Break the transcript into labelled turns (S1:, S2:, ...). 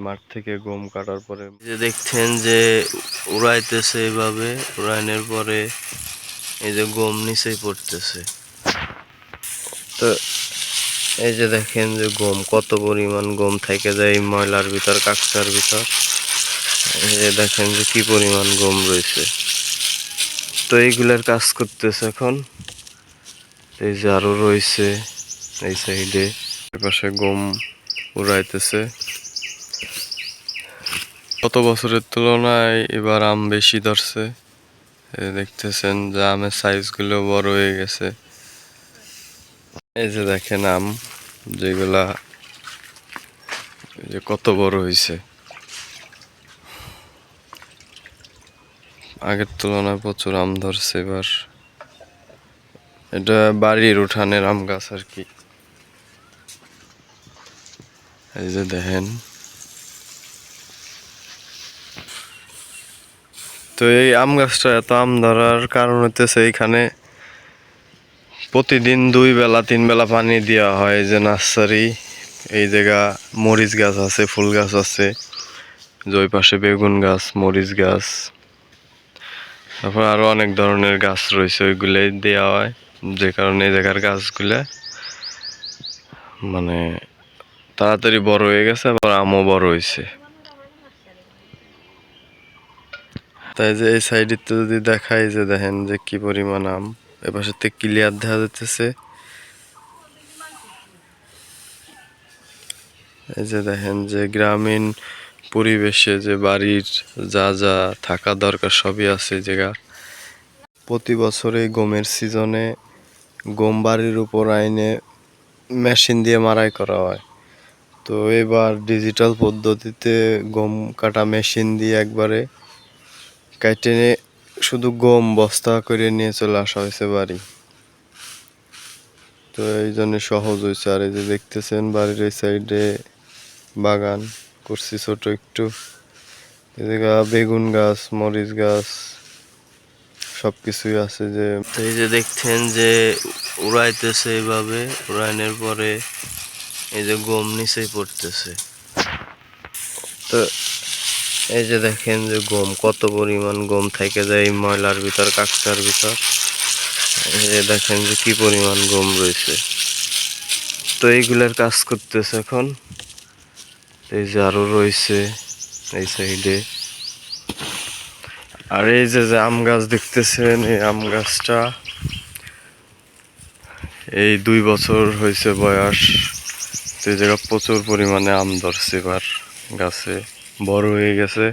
S1: মাঠ থেকে গম কাটার পরে যে দেখছেন যে উড়াইতেছে এইভাবে, উড়ানোর পরে এই যে গম নিচেই পড়তেছে। তো এই যে দেখেন যে গম কত পরিমাণ গম থেকে যায় এই ময়লার ভিতর, কাকচার ভিতর। এই যে দেখেন যে কি পরিমাণ গম রয়েছে। তো এইগুলার কাজ করতেছে এখন। এই যে আরো রয়েছে এই সাইডে, পাশে গম উড়াইতেছে। গত বছরের তুলনায় এবার আম বেশি ধরছে। দেখতেছেন যে আমের সাইজ গুলো বড় হয়ে গেছে। এই যে দেখেন আম যেগুলা যে কত বড় হয়েছে, আগের তুলনায় প্রচুর আম ধরছে এবার। এটা বাড়ির উঠানের আম গাছ আর কি। এই যে দেখেন, তো এই আম গাছটা এত আম ধরার কারণ হইতেছে এইখানে প্রতিদিন 2 বেলা 3 বেলা পানি দেওয়া হয়। যে নার্সারি, এই জায়গা মরিচ গাছ আছে, ফুল গাছ আছে, যে ওই পাশে বেগুন গাছ, মরিচ গাছ, তারপর আরো অনেক ধরনের গাছ রয়েছে, ওইগুলাই দেওয়া হয়। যে কারণে এই জায়গার গাছগুলা মানে তাড়াতাড়ি বড় হয়ে গেছে, আবার আমও বড় হয়েছে। তাই যে এই সাইডে তো যদি দেখাই, যে দেখেন যে কি পরিমাণ আম, এপাশে থেকে ক্লিয়ার দেখা যাইতেছে। এই যে দেখেন যে গ্রামীণ পরিবেশে যে বাড়ির যা যা থাকা দরকার সবই আছে এই জায়গা। প্রতি বছরে গমের সিজনে গম বাড়ির উপর আইনে মেশিন দিয়ে মাড়াই করা হয়। তো এবার ডিজিটাল পদ্ধতিতে গম কাটা মেশিন দিয়ে একবারে কাটে শুধু গম বস্তা করে নিয়ে চলে আসা হয়েছে বাড়ি। তো এই জন্য সহজ হয়েছে। আর এই যে দেখতেছেন বাড়ির এই সাইডে বাগান করছি ছোট একটু, এদিকে বেগুন গাছ, মরিচ গাছ সবকিছুই আছে। যে এই যে দেখছেন যে উড়াইতেছে এইভাবে, উড়ানোর পরে এই যে গম নিচেই পড়তেছে। তো এই যে দেখেন যে গম কত পরিমাণ গম থেকে যায় এই ময়লার ভিতর, কাকচার ভিতর। এই যে দেখেন যে কি পরিমাণ গম রয়েছে। তো এইগুলার কাজ করতেছে এখন। এই যে আরো রয়েছে এই সাইডে। আর এই যে আম গাছ দেখতেছেন, এই আম গাছটা এই 2 বছর হয়েছে বয়স। তো এই জায়গা প্রচুর পরিমাণে আম ধরছে এবার, গাছে বড় হয়ে গেছে।